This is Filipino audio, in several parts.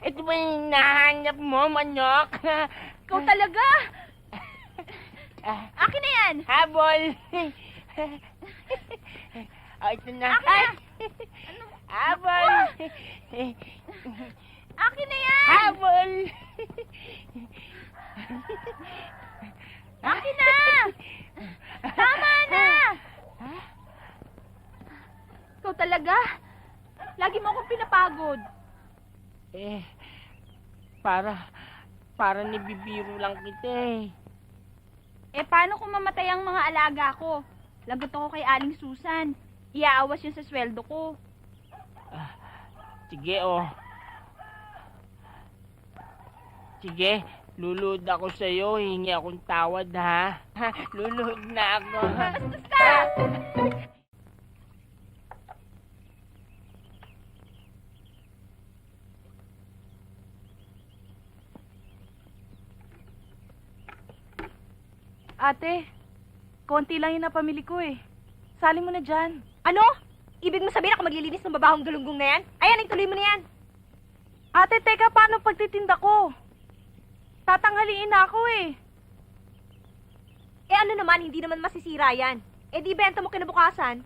Ito ba yung nahanap mo, manok? Ikaw talaga! Akin na yan! Habol! Ito na. Akin na! Habol! Akin na yan! Habol! Akin na! Tama na! Ikaw talaga? Lagi mo akong pinapagod. Para nibibiro lang kita Paano kung mamatay ang mga alaga ko? Lagot ako kay Aling Susan. Iaawas yun sa sweldo ko. Sige, Sige, luluhod ako sa'yo. Hingi akong tawad, ha? Luluhod na ako. Bastos ka! Ate, konti lang yung napamili ko Sali mo na dyan. Ano? Ibig mo sabihin ako maglilinis ng babahong galunggong na yan? Ayan, ituloy mo na yan. Ate, teka, paano pagtitinda ko? Tatanghaliin na ako Ano naman, hindi naman masisira yan. Di benta mo kinabukasan.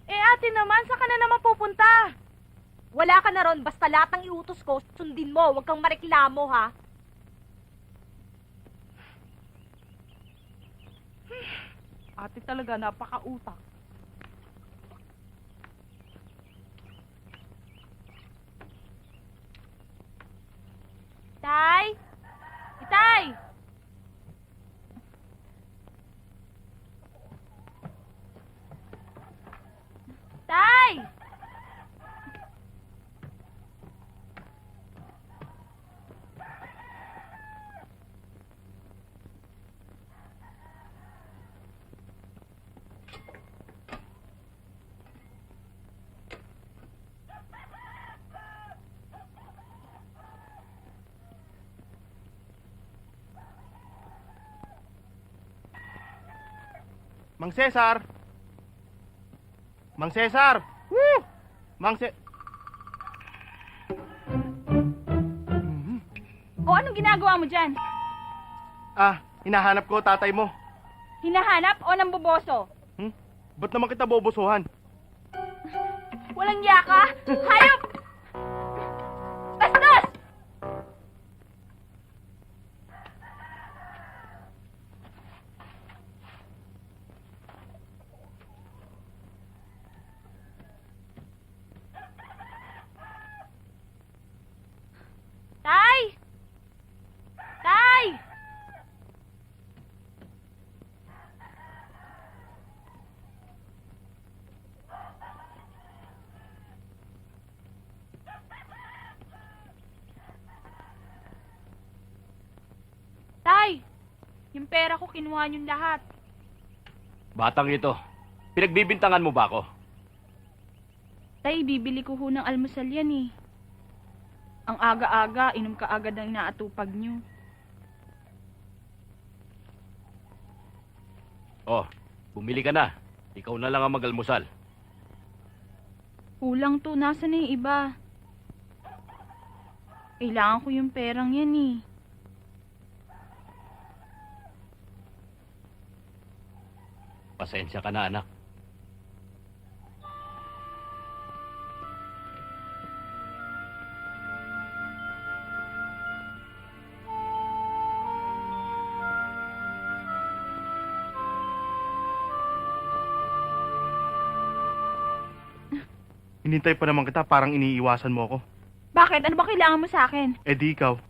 Ate naman, saan ka na naman pupunta? Wala ka na ron, basta lahat ng iutos ko, sundin mo, huwag kang mareklamo, ha? Ate talaga, napaka-utak. Tay! Itay! Tay! Mang Cesar! Mang Cesar! Woo! Mang Ce... O anong ginagawa mo dyan? Hinahanap ko tatay mo. Hinahanap o namboboso? Ba't naman kita bobosuhan? Walang yaka? Hayop! Bastos! Tay! Tay! Tay! Yung pera ko, kinuha niyong lahat. Batang ito, pinagbibintangan mo ba ako? Tay, bibili ko ho ng almusal yan Ang aga-aga, inom ka agad ang inaatupag niyo. Oh, bumili ka na. Ikaw na lang ang mag-almusal. Kulang to, nasa na yung iba? Kailangan ko yung perang yan Pasensya ka na, anak. Hinintay pa naman kita, parang iniiwasan mo ako. Bakit? Ano ba kailangan mo sa akin? Di ikaw.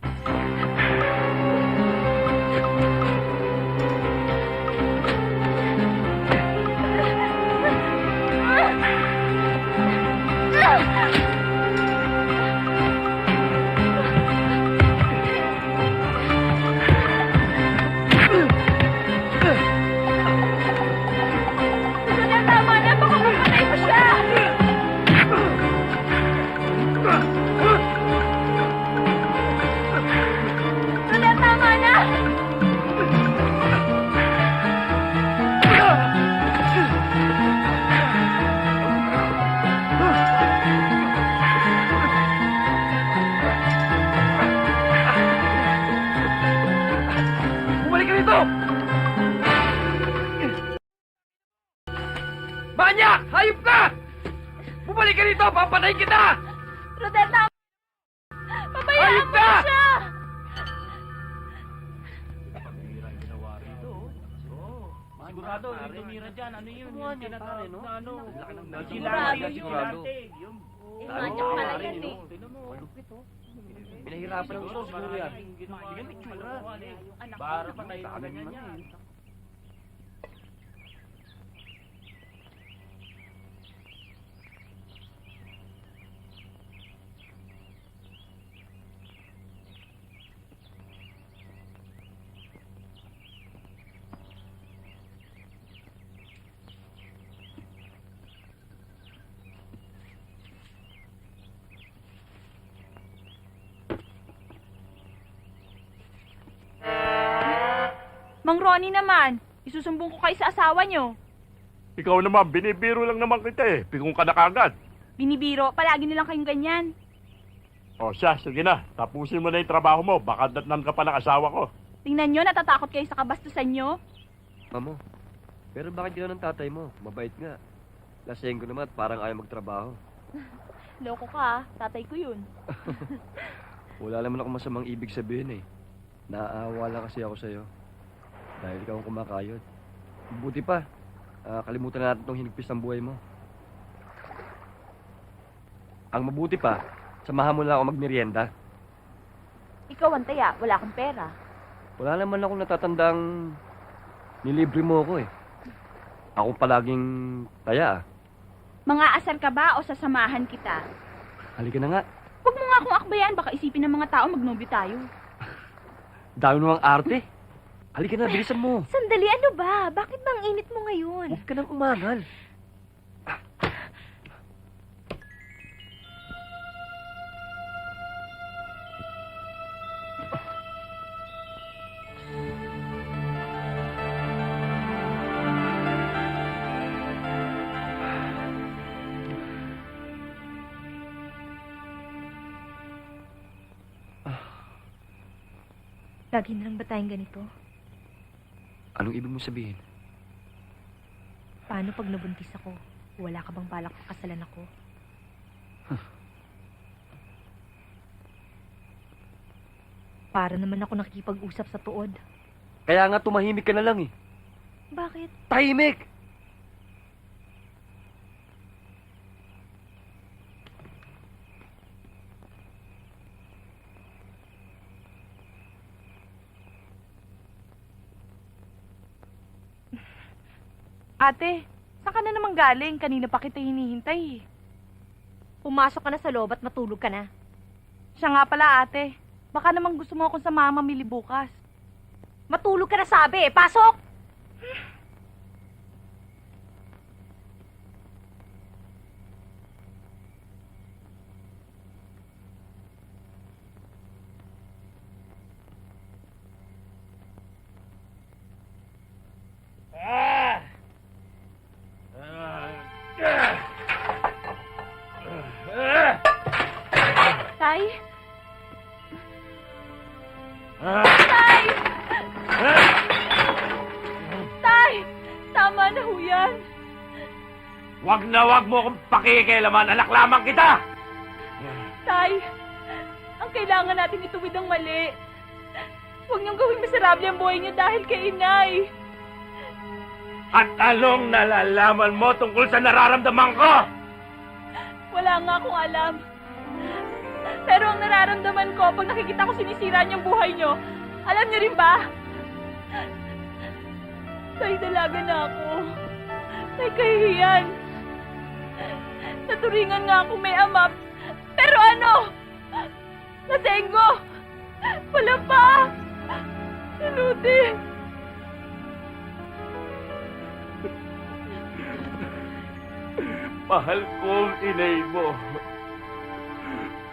Tama na, baka mamatay mo siya! sigurado, yung tumira dyan, ano yun? Yung tinatawag na ano? Sigurado Vigilante, yun. vigilante. Yung... Magic pala yan eh. Tignan mo. Pinahirapan ng gusto siguro yan. Yung itsura. Anak Para patay na ganyan yan. Mang Ronnie naman, isusumbong ko kayo sa asawa nyo. Ikaw naman, binibiro lang naman kita eh. Pikong ka na kagad. Binibiro, palagi nilang kayong ganyan. O siya, sige na. Tapusin mo na yung trabaho mo. Baka datnan ka pa ng asawa ko. Tingnan nyo, natatakot kayo sa kabastusan nyo. Mamo, pero bakit gano'n ng tatay mo? Mabait nga. Laseng ko naman at parang ayaw magtrabaho. Loko ka, tatay ko yun. Wala naman ako masamang ibig sabihin eh. Naaawa lang kasi ako sa'yo. Dahil ikaw ang kumakayod. Buti pa, kalimutan na natin itong hinigpis ng buhay mo. Ang mabuti pa, samahan mo lang ako magmerienda. Ikaw ang taya, wala kang pera. Wala naman akong natatandang nilibre mo ako eh. Ako palaging taya ah. Mga asar ka ba o sasamahan kita? Halika na nga. Huwag mo nga akong akbayan, baka isipin ng mga tao magnobyo tayo. Dami namang arte. Halika na, bilisan mo. Sandali, ano ba? Bakit bang init mo ngayon? Huwag ka nang umangal. Lagi na lang ba tayong ganito? Anong ibig mong sabihin? Paano pag nabuntis ako? Wala ka bang balak pakasalan ako? Para naman ako nakikipag-usap sa tuod. Kaya nga tumahimik ka na lang eh. Bakit? Tahimik! Ate, saan ka na naman galing? Kanina pa kita hinihintay. Pumasok ka na sa loob at matulog ka na. Siya nga pala, ate. Baka naman gusto mo akong samahan mamili bukas. Matulog ka na sabi, pasok! Tay? Tay! Tay! Tama na ho yan. Wag na wag mo akong pakikialaman. Anak lamang kita! Tay, ang kailangan natin ituwid ang mali. Huwag niyong gawing miserable ang buhay niyo dahil kay inay. At anong nalalaman mo tungkol sa nararamdaman ko? Wala nga akong alam. Pero ang nararamdaman ko pag nakikita ko sinisira niyong buhay niyo, alam niyo rin ba? Tay, dalaga na ako. Tay, kahihiyan. Naturingan nga ako may ama. Pero ano? Nasenggo! Wala pa! Sinuti! Mahal ko ang inay mo.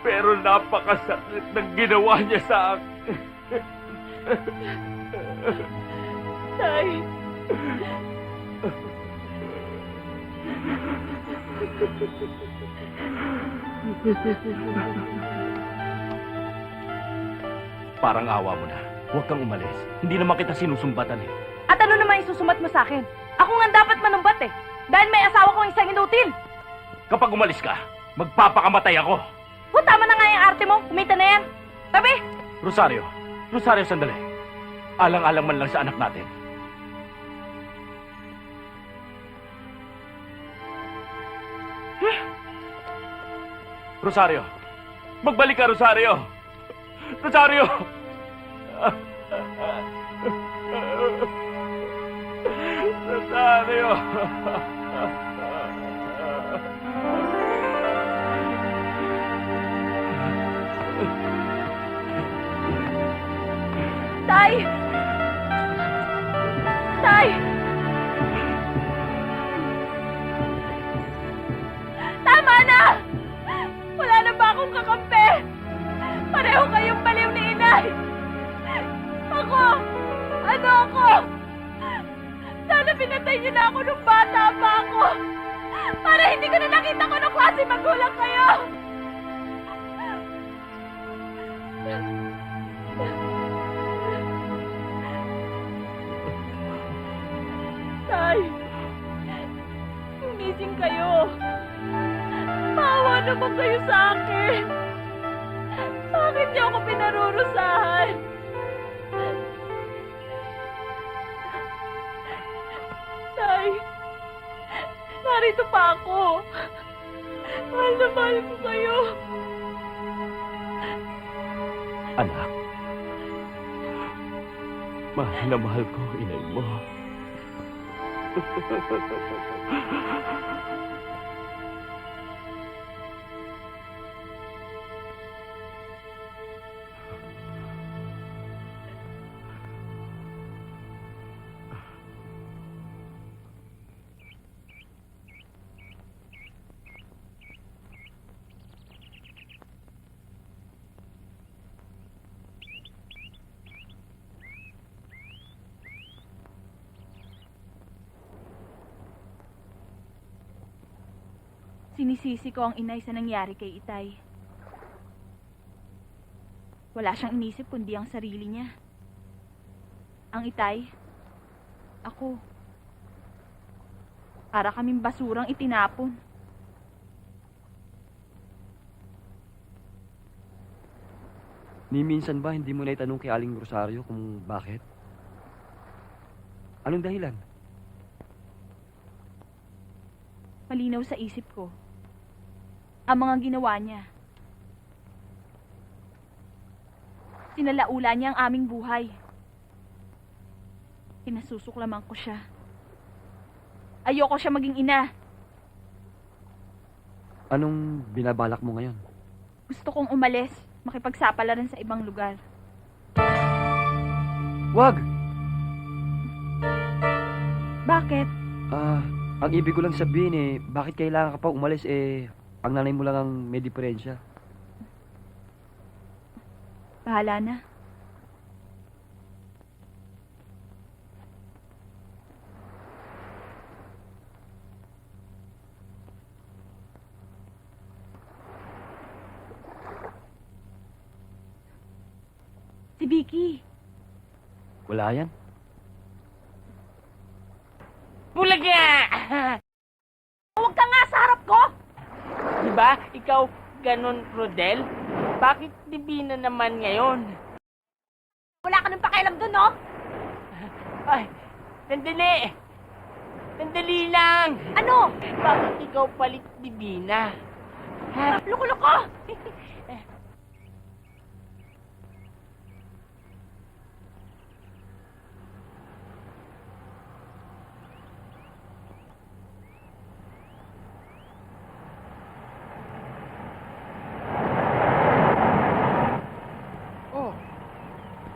Pero napakasakit ng ginawa niya sa akin. Tay! Parang awa mo na. Huwag kang umalis. Hindi naman kita sinusumbatan eh. At ano naman isusumat mo sa akin? Ako nga dapat manumbat eh. Dahil may asawa kong isang inutil. Kapag umalis ka, magpapakamatay ako. Tama na nga yung arte mo. Kumita na yan. Tabi! Rosario. Rosario, sandali. Alang-alang man lang sa anak natin. Rosario! Magbalik ka, Rosario! Rosario! Rosario! Tay! Tay! Tama na! Wala na ba akong kakampi? Pareho kayong baliw ni inay! Ako! Ano ako? Sana pinatay niyo na ako nung bata pa ako! Para hindi ko na nakita ko nung klase magulang kayo! Tay! Gumising kayo! Maawa naman kayo sa akin! Bakit niyo ako pinarurusahan? Tay! Narito pa ako! Mahal na mahal ko kayo! Anak, mahal na mahal ko, inay mo. Sinisisi ko ang inay sa nangyari kay Itay. Wala siyang inisip kundi ang sarili niya. Ang Itay, ako. Para kaming basurang itinapon. Ni minsan ba hindi mo na itanong kay Aling Rosario kung bakit? Anong dahilan? Malinaw sa isip ko. Ang mga ginawa niya. Sinalaula niya ang aming buhay. Pinasusuklaman ko siya. Ayoko siya maging ina. Anong binabalak mo ngayon? Gusto kong umalis, makipagsapalaran sa ibang lugar. Wag! Bakit? Ang ibig ko lang sabihin bakit kailangan ka pa umalis ang nanay mo lang ang may diferensya. Bahala na. Si Vicky. Wala yan. Bulaga! Huwag ka nga sa harap ko! Diba? Ikaw ganon, Rodel? Bakit Divina naman ngayon? Wala ka nang pakialam dun, no? Ay, sandali! Sandali lang! Ano? Bakit ikaw palit Divina? Ha? Loko-loko!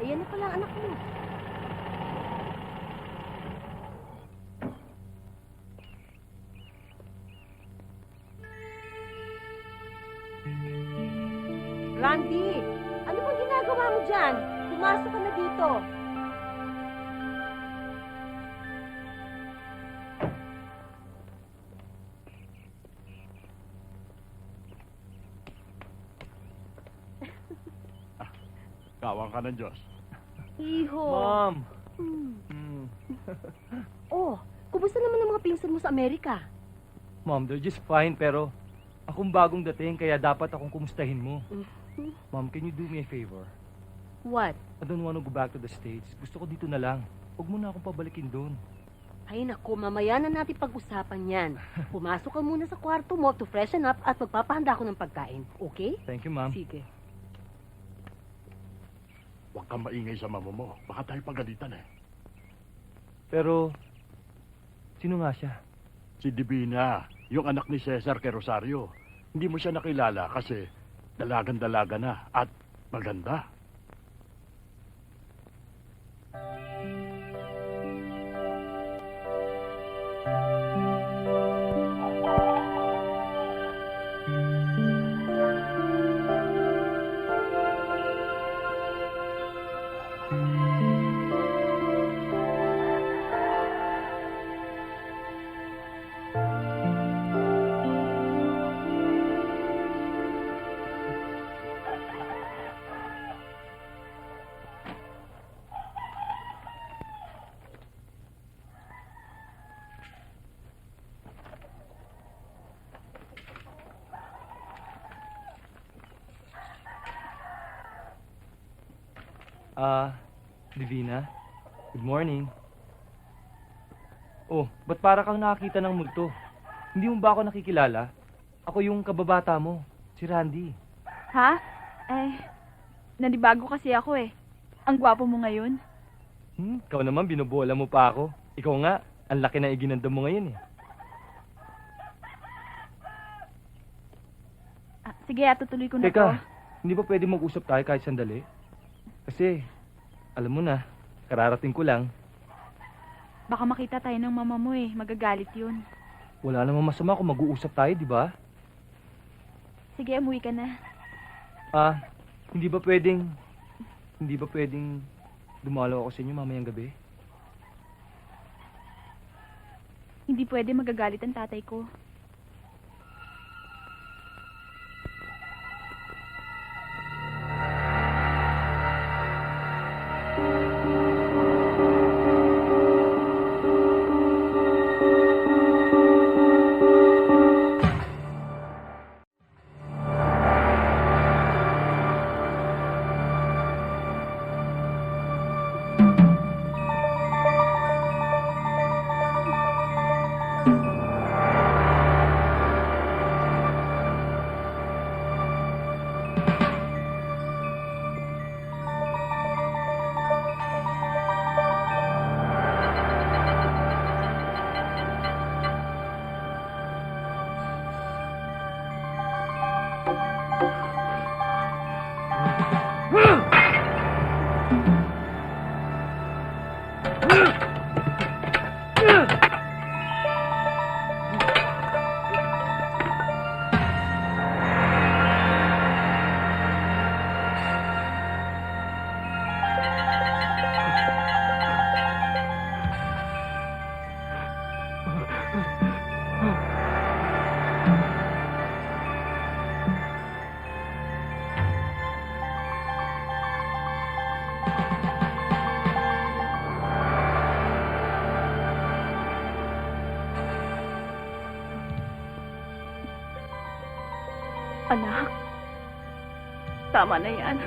Ayan na pala ang anak mo. Randy, ano bang ginagawa mo dyan? Pumasok ka na dito. Kawang ka ng Diyos. Iho. Mom! Oh, kumusta naman ang mga pinsan mo sa Amerika? Mom, they're just fine, pero akong bagong dating, kaya dapat akong kumustahin mo. Mom, can you do me a favor? What? I don't want to go back to the States. Gusto ko dito na lang. Huwag mo na akong pabalikin doon. Ay naku, mamaya na natin pag-usapan yan. Pumasok ka muna sa kwarto mo to freshen up at magpapahanda ko ng pagkain. Okay? Thank you, ma'am. Sige. Huwag kang maingay sa mama mo. Baka tayo pagalitan eh. Pero, sino nga siya? Si Divina, yung anak ni Cesar kay Rosario. Hindi mo siya nakilala kasi dalagan-dalaga na at maganda. Divina. Good morning. Oh, ba't para kang nakakita ng multo? Hindi mo ba ako nakikilala? Ako yung kababata mo, si Randy. Ha? Nanibago kasi ako eh. Ang gwapo mo ngayon. Ikaw naman, binubola mo pa ako. Ikaw nga, ang laki na iginanda mo ngayon eh. Sige, tutuloy ko na to. Teka, hindi ba pwede mag-usap tayo kahit sandali? Kasi, alam mo na, kararating ko lang. Baka makita tayo ng mama mo eh. Magagalit yun. Wala namang masama kung mag-uusap tayo, di ba? Sige, umuwi ka na. Hindi ba pwedeng dumalaw ako sa inyo mamayang gabi? Hindi pwede magagalit ang tatay ko. Anak, tama na yan.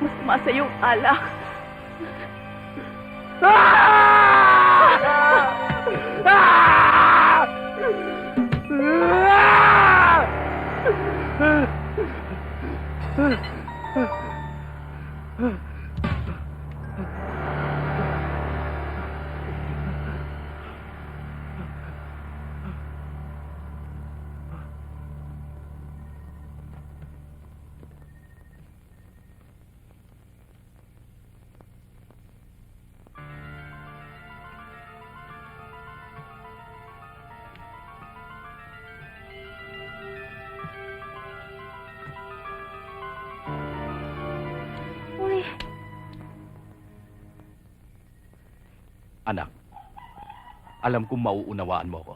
Mas tumasa yung alak. Uy, Anak, alam kong mauunawaan mo ko.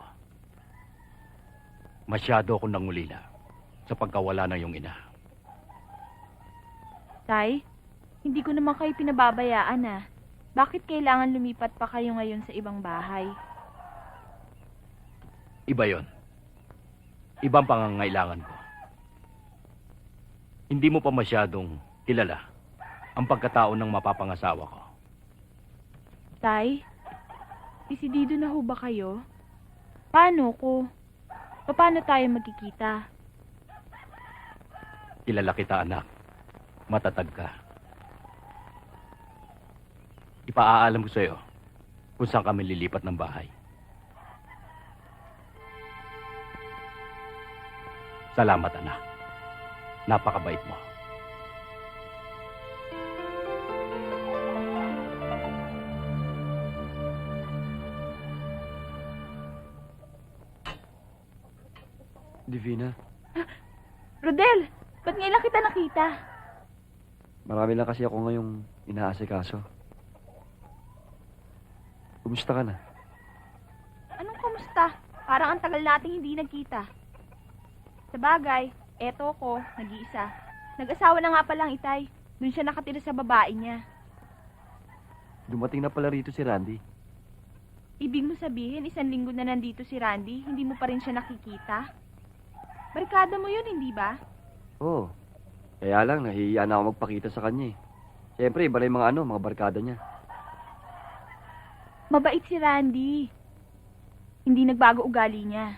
Masyado akong nangulila sa pagkawala ng iyong ina. Tay, hindi ko naman kayo pinababayaan ah. Bakit kailangan lumipat pa kayo ngayon sa ibang bahay? Iba yon. Ibang pangangailangan ko. Hindi mo pa masyadong kilala ang pagkatao ng mapapangasawa ko. Tay, Desidido na ho ba kayo? Paano ko? Paano tayo magkikita? Kilala kita, anak. Matatag ka. Ipaaalam ko sa'yo kung saan kami lilipat ng bahay. Salamat, anak. Napakabait mo. Divina, Rodel, ba't ngayon lang kita nakita? marami lang kasi ako ngayong inaasikaso. Kumusta ka na? Anong kamusta? Parang ang tagal nating hindi nagkita. Sa bagay, eto ko, nag-iisa. Nag-asawa na nga palang Itay. Doon siya nakatira sa babae niya. Dumating na pala rito si Randy. Ibig mo sabihin, 1 linggo na nandito si Randy, hindi mo pa rin siya nakikita? Barkada mo yun, hindi ba? Oo. Kaya lang, nahihiya na ako magpakita sa kanya eh. Siyempre, iba na yung mga barkada niya. Mabait si Randy. Hindi nagbago ugali niya.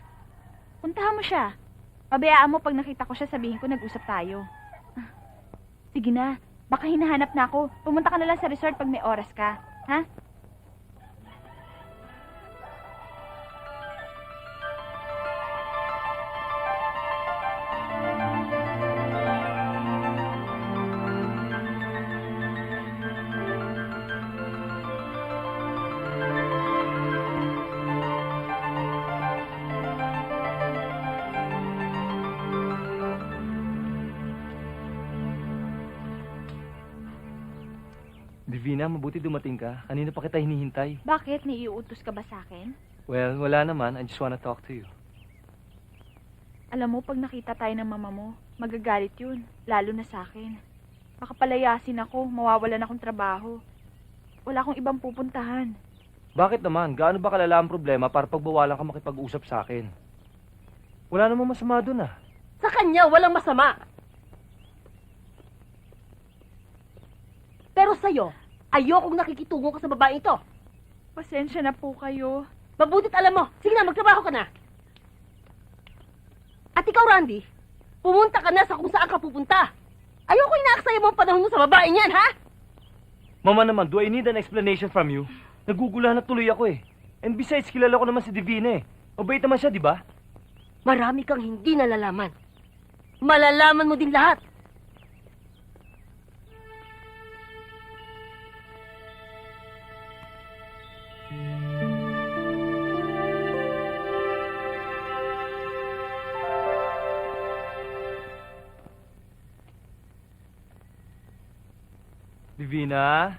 Puntahan mo siya. Pabayaan mo pag nakita ko siya, sabihin ko nag-usap tayo. Sige na, baka hinahanap na ako. Pumunta ka na lang sa resort pag may oras ka. Ha? Divina, mabuti dumating ka. Kanina pa kita hinihintay. Bakit? Naiuutos ka ba sa akin? Well, wala naman. I just wanna talk to you. Alam mo, pag nakita tayo ng mama mo, magagalit yun. Lalo na sa akin. Baka palayasin ako, mawawalan akong trabaho. Wala akong ibang pupuntahan. Bakit naman? Gaano ba kalala ang problema para pagbawalan ka makipag-usap sa akin? Wala namang masama dun ah. Sa kanya, walang masama. Pero sa'yo, ayokong nakikitungo ka sa babae ito. Pasensya na po kayo. Mabutit alam mo. Sige na, magtrabaho ka na. At ikaw, Randy, pumunta ka na sa kung saan ka pupunta. Ayoko inaaksaya mo ang panahon mo sa babae niyan, ha? Mama naman, do I need an explanation from you? Nagugulahan na tuloy ako eh. And besides, kilala ko naman si Divina eh. Mabait naman siya, di ba? Marami kang hindi nalalaman. Malalaman mo din lahat. Divina?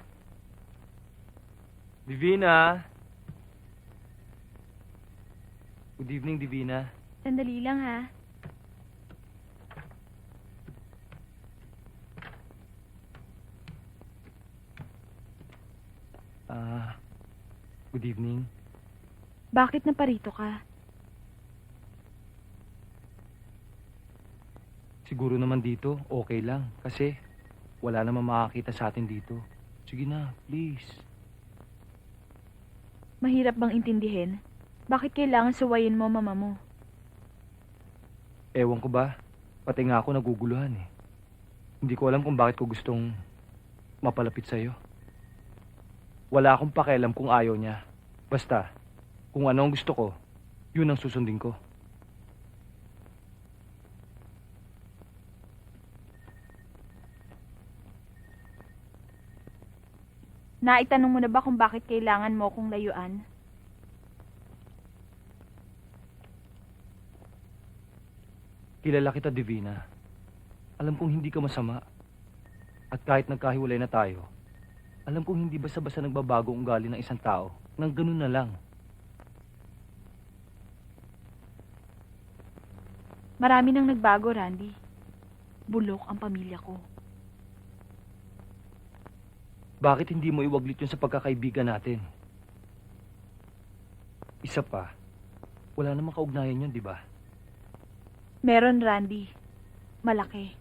Divina? Good evening, Divina. Sandali lang ha. Good evening. Bakit naparito ka? Siguro naman dito, okay lang. Kasi wala naman makakita sa atin dito. Sige na, please. Mahirap bang intindihin? Bakit kailangan suwayin mo mama mo? Ewan ko ba, pati nga ako naguguluhan eh. Hindi ko alam kung bakit ko gustong mapalapit sa'yo. Wala akong pakialam kung ayaw niya. Basta, kung ano ang gusto ko, yun ang susundin ko. Naitanong mo na ba kung bakit kailangan mo kong layuan? Kilala kita, Divina. Alam kong hindi ka masama. At kahit nagkahiwalay na tayo, alam kong hindi basta-basta nagbabago ang ugali ng isang tao nang ganun na lang. Marami nang nagbago, Randy. Bulok ang pamilya ko. Bakit hindi mo iwaglit yun sa pagkakaibigan natin? Isa pa, wala namang kaugnayan yun, di ba? Meron, Randy. Malaki.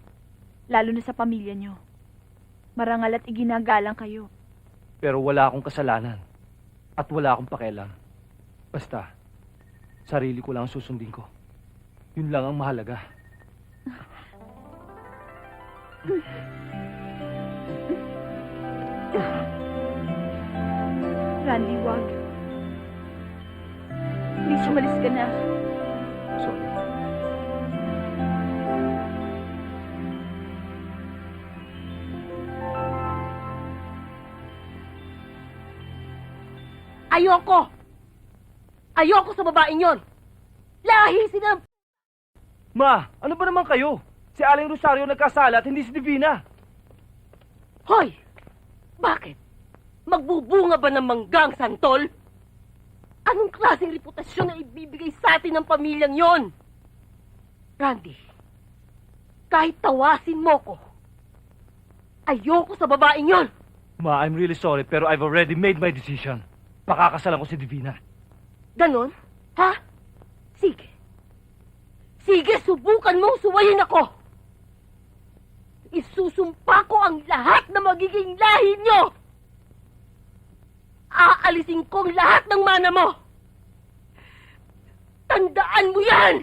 Lalo na sa pamilya nyo. Marangal at iginagalang kayo. Pero wala akong kasalanan. At wala akong pakialam. Basta, sarili ko lang ang susundin ko. Yun lang ang mahalaga. Randy, wag. Please, umalis ka na. Sorry. Ayoko! Ayoko sa babaeng yon! Lahi sila! Ma, ano ba naman kayo? Si Aling Rosario nagkasala at hindi si Divina. Hoy! Bakit? Magbubunga ba ng manggang santol? Anong klaseng reputasyon na ibibigay sa atin ng pamilyang yon? Randy, kahit tawasin mo ko, ayoko sa babaeng yon! Ma, I'm really sorry pero I've already made my decision. Pakakasalan ko si Divina. Ganon? Ha? Sige. Sige, subukan mong suwayin ako. Isusumpa ko ang lahat na magiging lahi nyo. Aalisin kong lahat ng mana mo. Tandaan mo yan!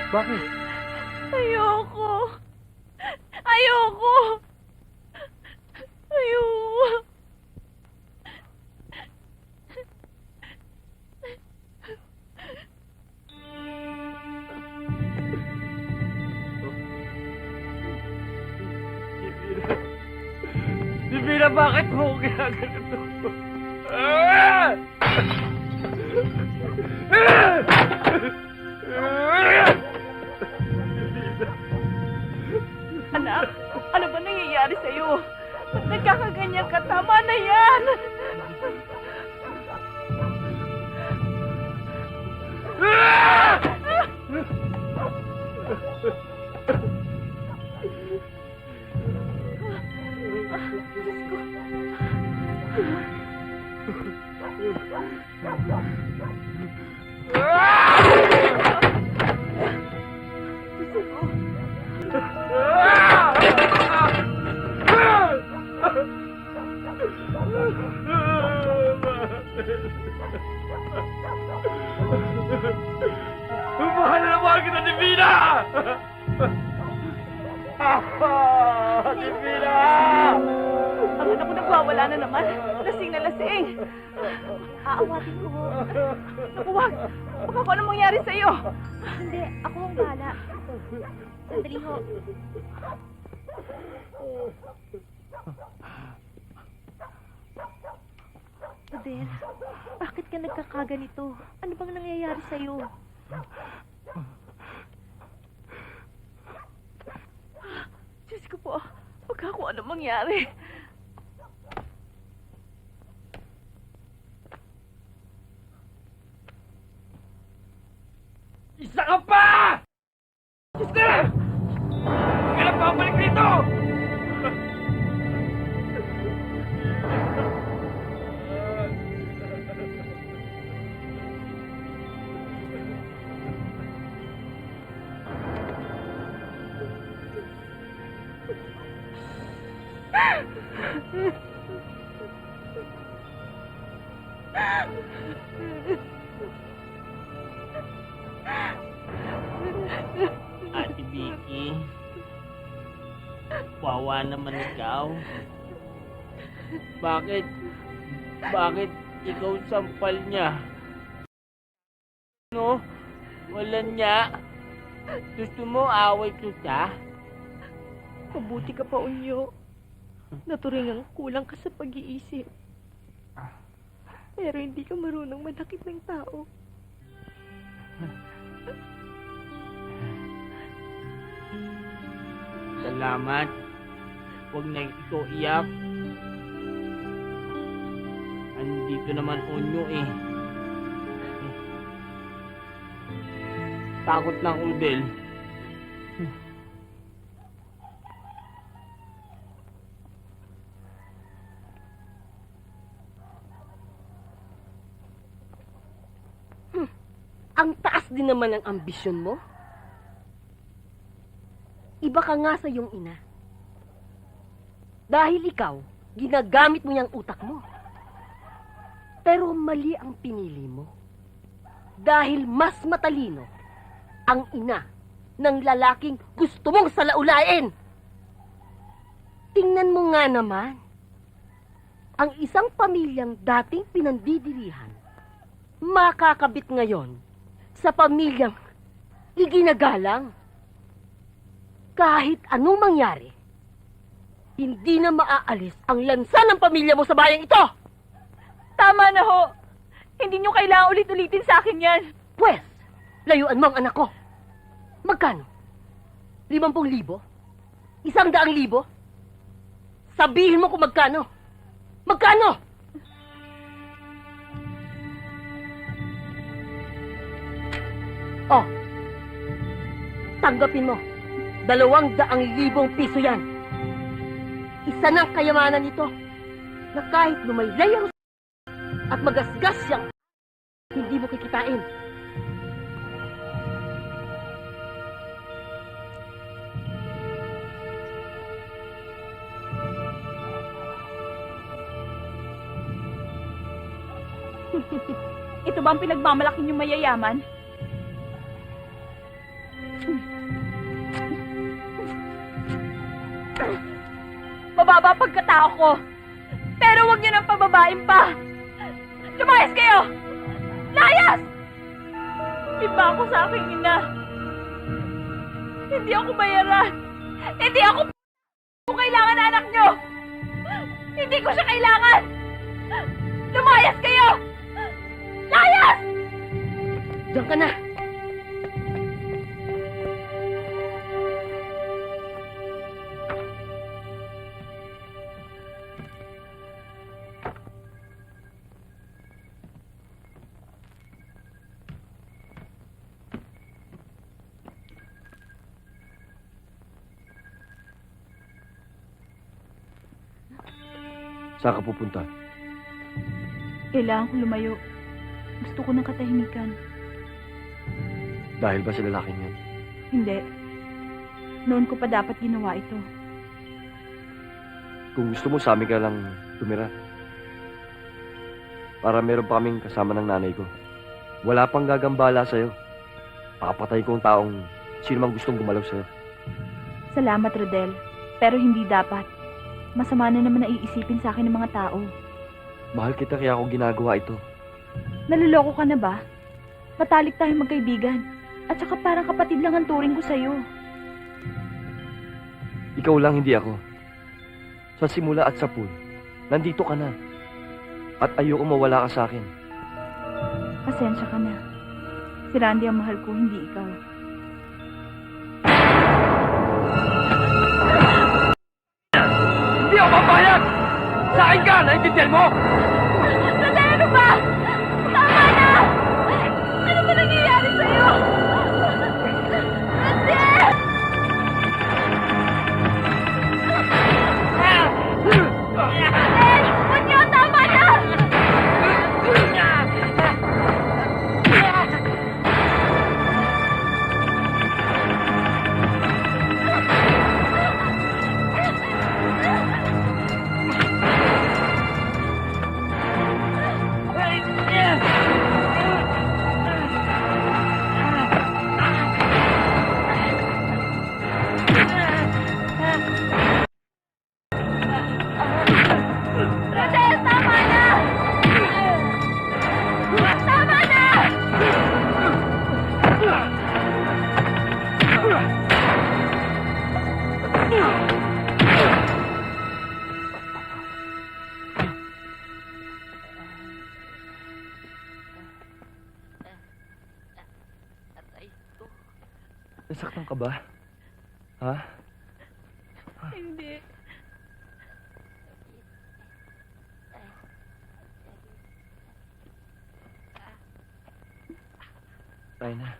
Bakit? Ayoko. Ayoko. Ayoko. Divina, bakit mo ako ginagalit? Ah! Anak, ano ba nangyayari sa'yo? Ba't nagkakaganyan ka? Tama na yan! Mahal na mahal kita, Divina! Divina! Ang anak ko nagwawala na naman. Lasing na lasing. Aawatin ko ho. Naku, wag. Baka kung anong mangyari sa'yo. Hindi, ako ang bahala. Sandali ho. Adel, bakit ka nagkakaganito? Ano bang nangyayari sa'yo? Diyos ko po. Baka kung anong mangyari. Isa ka pa! Diyos ka! Hindi ka na pabalik rito! Ate Vicky, wawa naman ikaw. Bakit ikaw sampal niya? No? Wala niya. Gusto mo away kita? Mabuti ka pa, Unyo. Naturingang kulang ka sa pag-iisip. Pero hindi ka marunong manakit ng tao. Salamat. Huwag na ikaw iyak. Andito naman Unyo eh. Takot ng udel. Ang taas din naman ng ambisyon mo. Iba ka nga sa iyong ina. Dahil ikaw, ginagamit mo yung utak mo. Pero mali ang pinili mo. Dahil mas matalino ang ina ng lalaking gusto mong salaulain. Tingnan mo nga naman. Ang isang pamilyang dating pinandidirihan, makakabit ngayon sa pamilyang iginagalang. Kahit anong mangyari, hindi na maaalis ang lansa ng pamilya mo sa bayang ito! Tama na ho. Hindi niyo kailangan ulit-ulitin sa akin yan. Pwes, layuan mo ang anak ko. Magkano? 50,000? 100,000? Sabihin mo kung magkano. Magkano? Oh, tanggapin mo. 200,000 piso yan. Isa ng kayamanan nito na kahit lumaylay ang at magasgas siyang hindi mo kikitain. Ito ba ang pinagmamalaki niyong mayayaman? Mababa pagkatao ko. Pero huwag niyo nang pababain pa. Lumayas kayo! Layas! Iba ako sa aking ina. Hindi ako bayaran. Hindi ako kailangan na anak niyo. Hindi ko siya kailangan. Lumayas kayo! Layas! Diyan ka na. Saan ka pupunta? Kailangan ko lumayo. Gusto ko ng katahimikan. Dahil ba sa lalaking yan? Hindi. Noon ko pa dapat ginawa ito. Kung gusto mo, sa amin ka lang tumira. para meron pa kaming kasama ng nanay ko. Wala pang gagambala sa'yo. Papatay ko ang taong sino mang gustong gumalaw sa'yo. Salamat, Rodel. Pero hindi dapat. Masama na naman naiisipin sa akin ng mga tao. Mahal kita kaya ako ginagawa ito. Naluloko ka na ba? Matalik tayong magkaibigan. At saka parang kapatid lang ang turing ko sa'yo. Ikaw lang, hindi ako. Sa simula at sa pool, nandito ka na. At ayoko mawala ka sa akin. Pasensya ka na. Si Randy ang mahal ko, hindi ikaw. Hindi ako papayag! Sa akin ka! Naintindihan mo? Rodel, ano ba? Tama na! Ano ba nangyayari sa'yo? Rodel! Rodel! Huwag niyo! Tama na! Rodel, tama na! Tama na! Nasaktan ka ba? Ha? Hindi. Tayo na.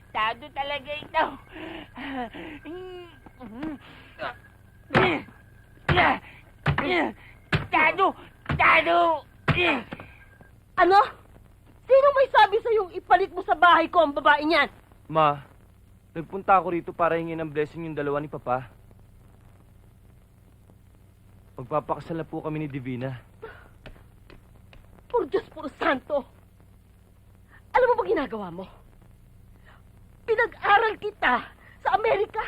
Tado talaga ito. Tado! Tado! Ano? Sino may sabi sa'yong ipalit mo sa bahay ko ang babae niyan? Ma, nagpunta ako rito para hingin ng blessing yung dalawa ni Papa. Magpapakasal na po kami ni Divina. Por Diyos, puro santo. Alam mo ba ginagawa mo? Pinag-aral kita sa Amerika.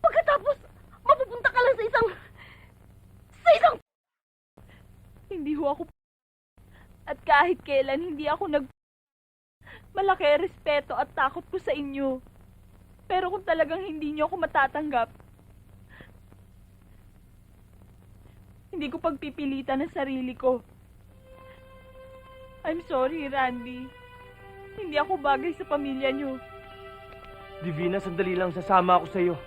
Pagkatapos, mapupunta ka lang sa isang... Hindi ho ako... At kahit kailan, hindi ako malaki respeto at takot ko sa inyo. Pero kung talagang hindi niyo ako matatanggap, hindi ko pagpipilitan ang sarili ko. I'm sorry, Randy. Hindi ako bagay sa pamilya niyo. Divina, sandali lang sasama ako sa'yo.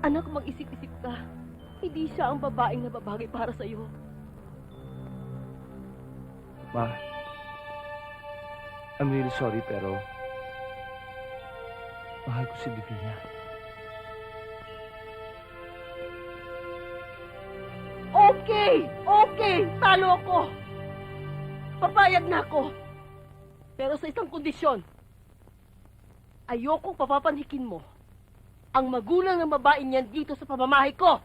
Anak, mag-isip-isip ka. Hindi siya ang babaeng nababagay para sa'yo. Ma, I'm really sorry pero mahal ko si Divina. Okay, talo ako. Papayag na ako. Pero sa isang kondisyon. Ayokong papapanhikin mo ang magulang ng babae niyan dito sa pamamahay ko.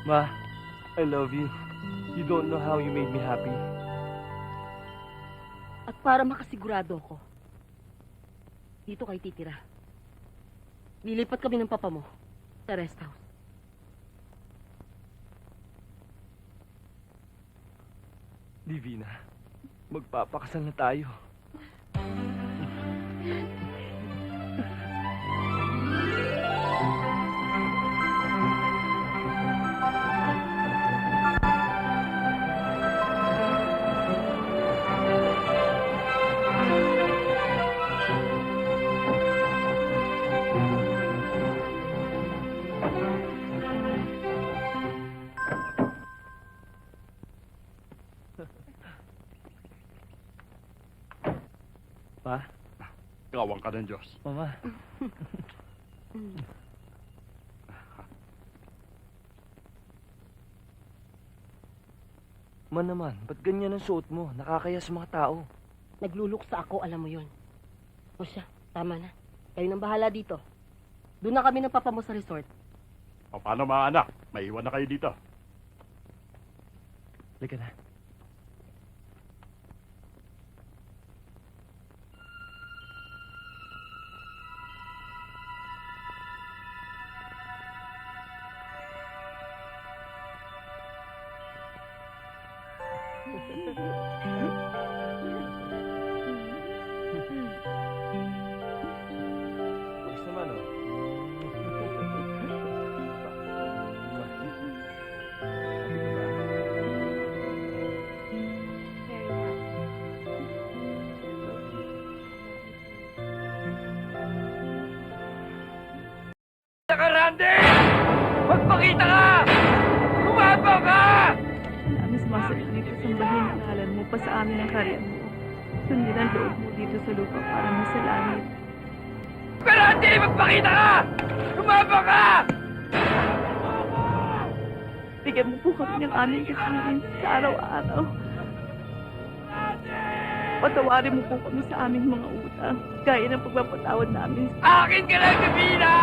Ma, I love you. You don't know how you made me happy. At para makasigurado ako, dito kayo titira. Lilipat kami ng papa mo sa rest house. Divina, magpapakasal na tayo. Pa, Gawang ka ng Diyos. Mama. Man naman, ba't ganyan ang suot mo? Nakakaya sa mga tao. Nagluluksa ako, alam mo yun. O siya, tama na. Kayo nang bahala dito. Doon na kami nagpapamo sa resort. O paano mga anak? Maiwan na kayo dito. Halika na. Bukas naman, oh. Ka, Randy! Magpakita ka! Kumaba ka! Namin sumasalit dito sambahin ang ngalan mo pa sa amin ang karya mo. Sundin ang loob mo dito sa lupa para mo sa langit. Ka, Randy! Magpakita ka! Kumaba ka! Bigyan mo po kami ng aming kakanin sa araw-araw. Patawarin mo po kami sa aming mga utang, gaya ng pagpapatawad namin. Akin ka lang, Gabina!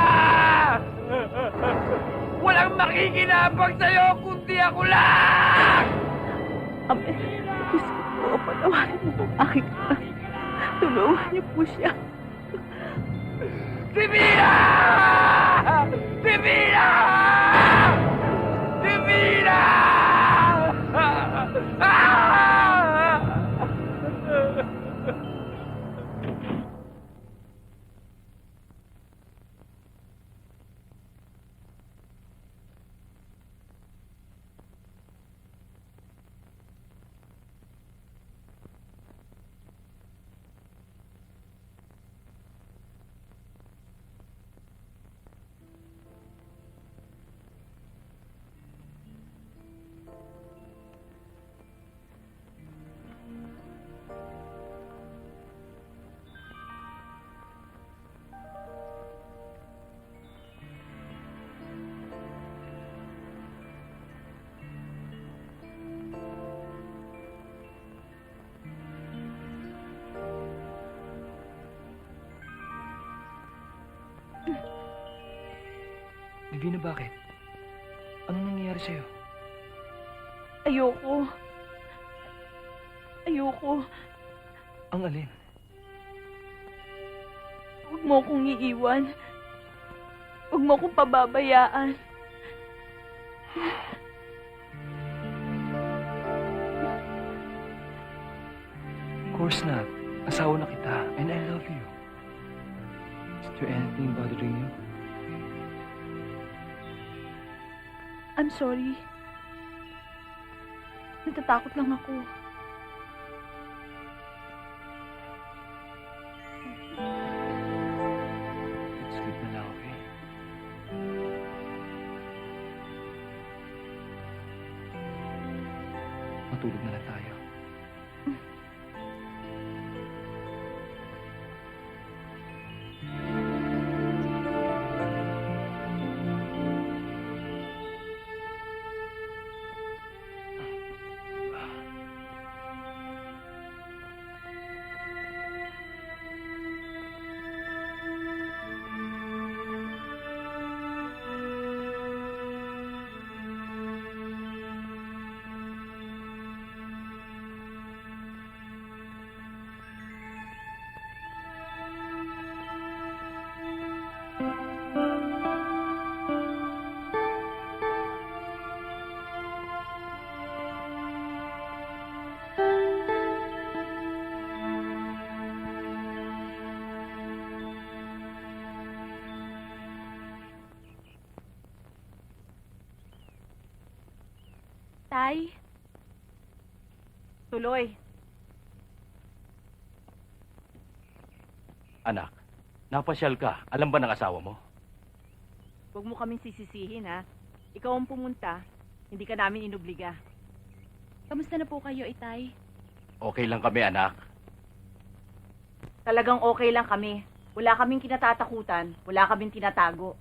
Walang makikinabang sa'yo, kundi ako lang! Amen. Gusto ko po, patawarin mo po ang aking anak. Tulungan niyo po siya. Gabina! Gabina! Gabina! Divina, bakit? Anong nangyayari sa'yo? Ayoko. Ayoko. Ang alin? Huwag mo akong iiwan. Huwag mo akong pababayaan. Of course not. Asawa na kita, and I love you. Is there anything bothering you? I'm sorry. Natatakot lang ako. Let's sleep na lang, okay? Matulog na lang tayo. Tay? Tuloy. Anak, napasyal ka. Alam ba ng asawa mo? Huwag mo kaming sisisihin, ha? Ikaw ang pumunta. Hindi ka namin inubliga. Kamusta na po kayo, Itay? Okay lang kami, anak. Talagang okay lang kami. Wala kaming kinatatakutan. Wala kaming tinatago.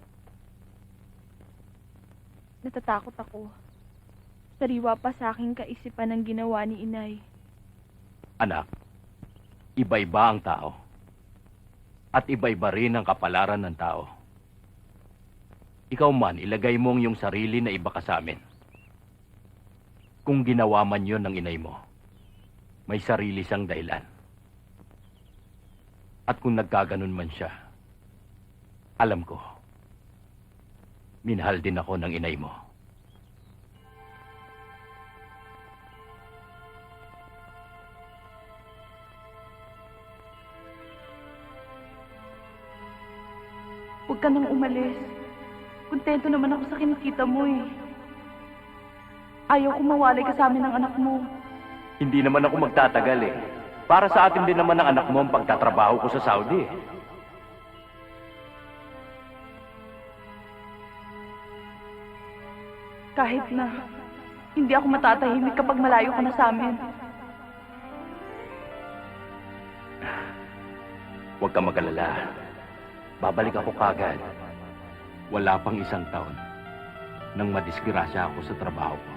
Natatakot ako. Sariwa pa sa aking kaisipan ang ginawa ni inay. Anak, iba-iba ang tao. At iba-iba rin ang kapalaran ng tao. Ikaw man, ilagay mo ang iyong sarili na iba ka sa amin. Kung ginawa man yon ng inay mo, may sarili siyang dahilan. At kung nagkaganon man siya, alam ko, minahal din ako ng inay mo. Huwag ka nang umalis. Kontento naman ako sa kinikita mo eh. Ayaw ko mawalay ka sa amin ng anak mo. Hindi naman ako magtatagal eh. Para sa atin din naman ng anak mo ang pagtatrabaho ko sa Saudi. Kahit na hindi ako matatahimik kapag malayo ka na sa amin. Huwag ka mag-alala. Babalik ako kagad. Wala pang 1 taon nang madisgrasya ako sa trabaho ko.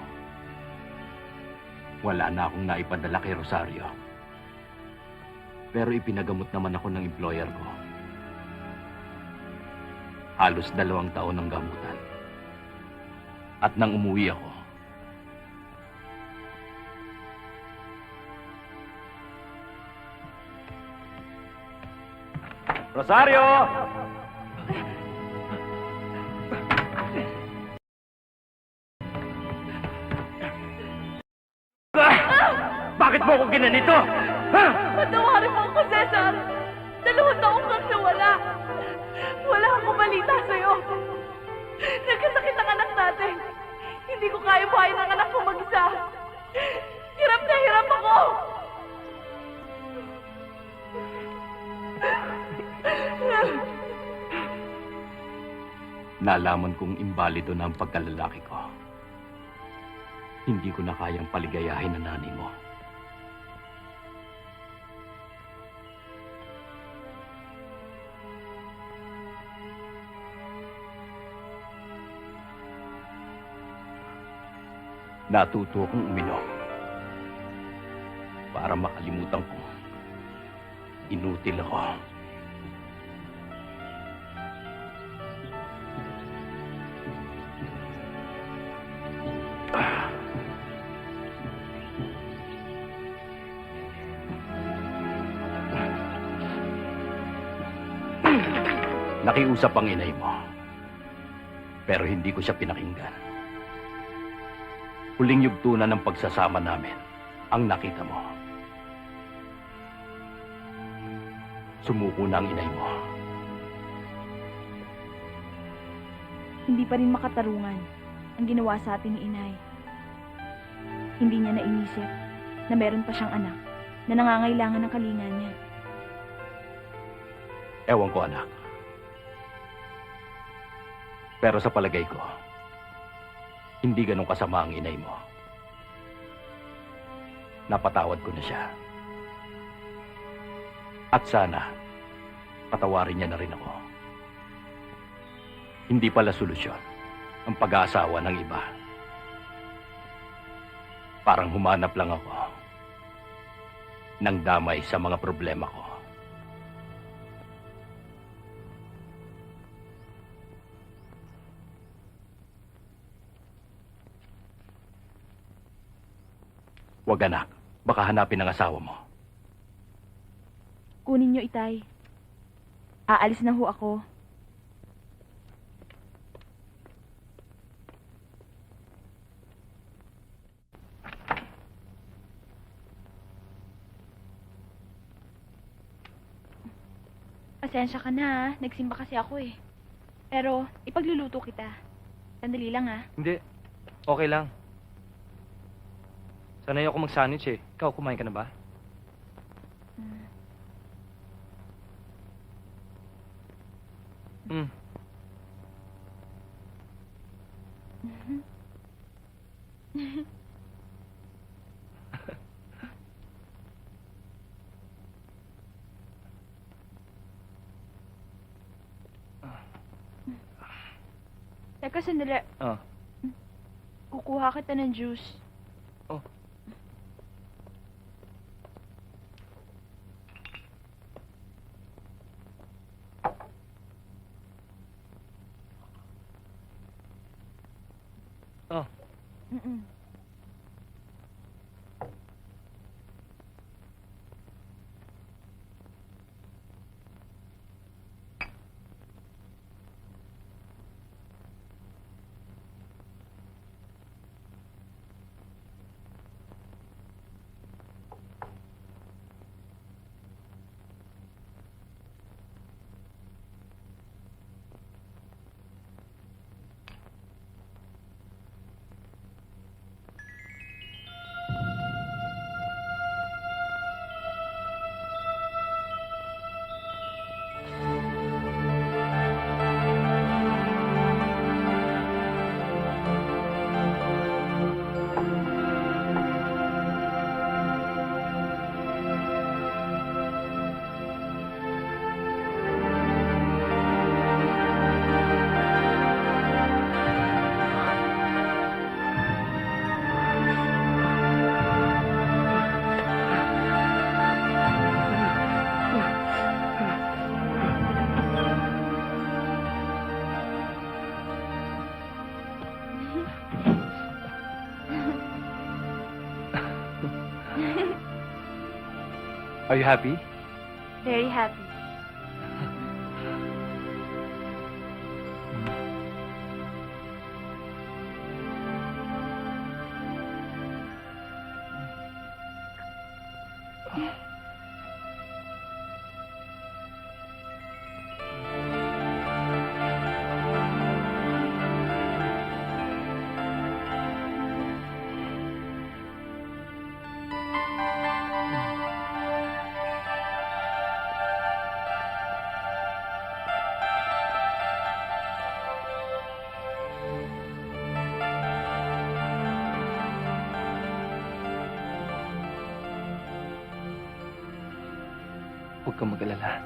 Wala na akong naipadala kay Rosario. Pero ipinagamot naman ako ng employer ko. Halos 2 taon ng gamutan. At nang umuwi ako, Rosario! Bakit mo ako ginanito? Ha? Patawarin mo ako, Cesar! 2 taong kang nawala. Wala akong balita sa'yo. Nagkasakit ang anak natin. Hindi ko kaya buhayin ang anak ko mag-isa. Hirap na hirap ako! Nalaman kong imbalido na ang pagkalalaki ko. Hindi ko na kayang paligayahin ang nanay mo. Natuto akong uminom para makalimutan ko. Inutil ako. Nakiusap ang inay mo. Pero hindi ko siya pinakinggan. Huling yugtunan ng pagsasama namin ang nakita mo. Sumuko na ang inay mo. Hindi pa rin makatarungan ang ginawa sa atin ni inay. Hindi niya nainisip na meron pa siyang anak na nangangailangan ng kalinga niya. Ewan ko, anak. Pero sa palagay ko, hindi ganun kasama ang inay mo. Napatawad ko na siya. At sana, patawarin niya na rin ako. Hindi pala solusyon ang pag-aasawa ng iba. Parang humanap lang ako ng damay sa mga problema ko. Wag anak, baka hanapin ang asawa mo. Kunin niyo, itay. Aalis na ho ako. Pasensya ka na, ha. Nagsimba kasi ako eh. Pero, ipagluluto kita. Sandali lang, ha. Hindi. Okay lang. Sanay ako mag-sandwich eh. Ikaw, kumain ka na ba? Hmm. Teka, sandali. Ah. Kukuha kita ng juice. Oh. Oh. Mm-mm. Are you happy? Very happy. Huwag kang mag-alala.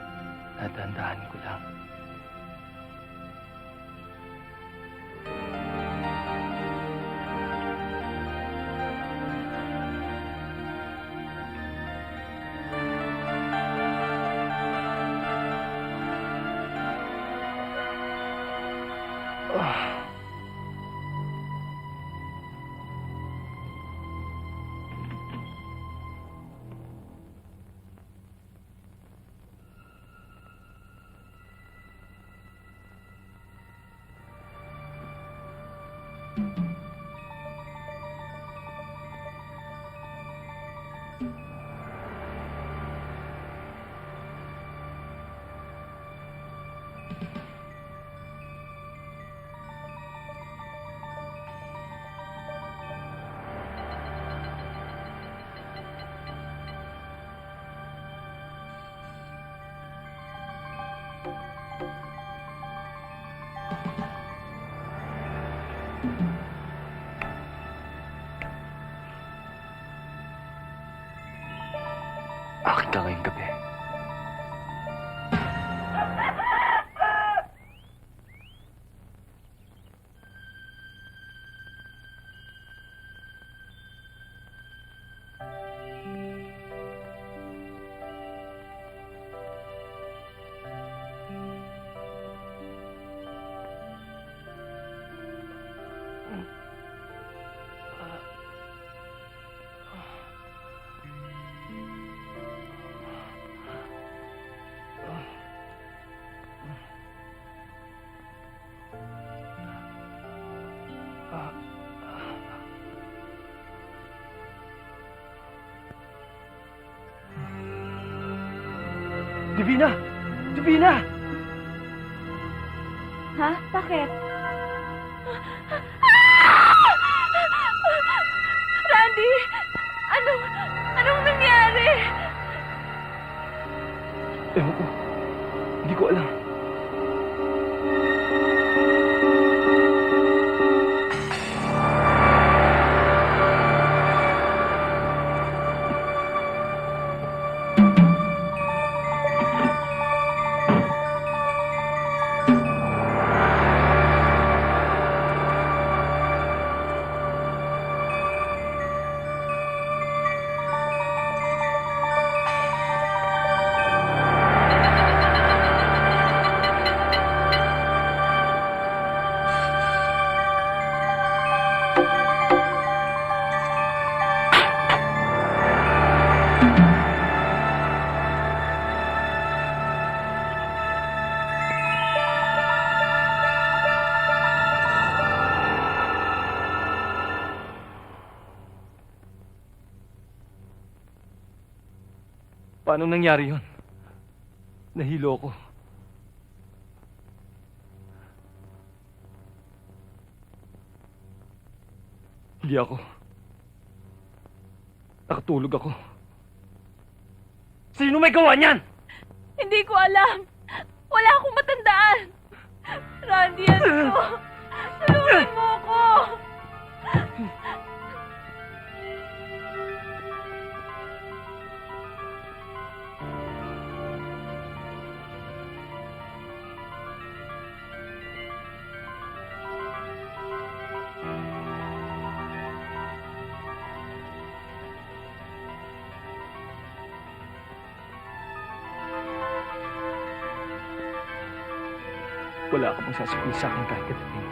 Dadandahanin ko lang. Akin ka ngayong gabi. Divina! Divina! Ha? Bakit? Randy! Anong nangyari? Ewan ko. Hindi ko alam. Paano nangyari yun? Nahilo ko. Hindi ako. Nakatulog ako. Sino may gawa niyan? Hindi ko alam. Wala akong matandaan. Randy, ano to? Tulungan mo ako. Wala ka bang sasabihin sa akin kahit katating.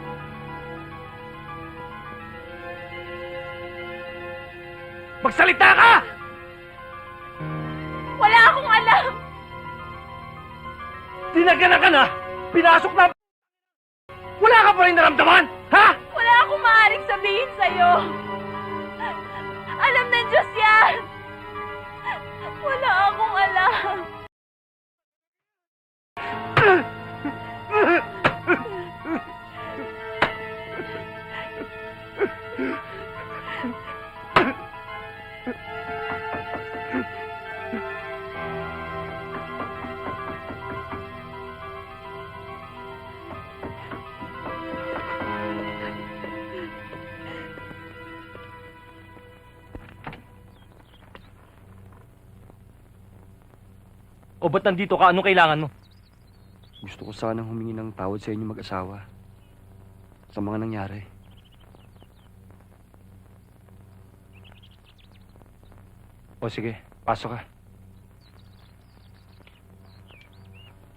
Magsalita ka! Wala akong alam. Dinagana ka na! Pinasok na... Wala ka pa rin naramdaman! Ha? Wala akong maaaring sabihin sa'yo. Alam ng Diyos yan. Wala akong alam. O ba't nandito ka? Anong kailangan mo? Gusto ko sanang humingi ng tawad sa inyo mag-asawa sa mga nangyari. O sige, pasok ka.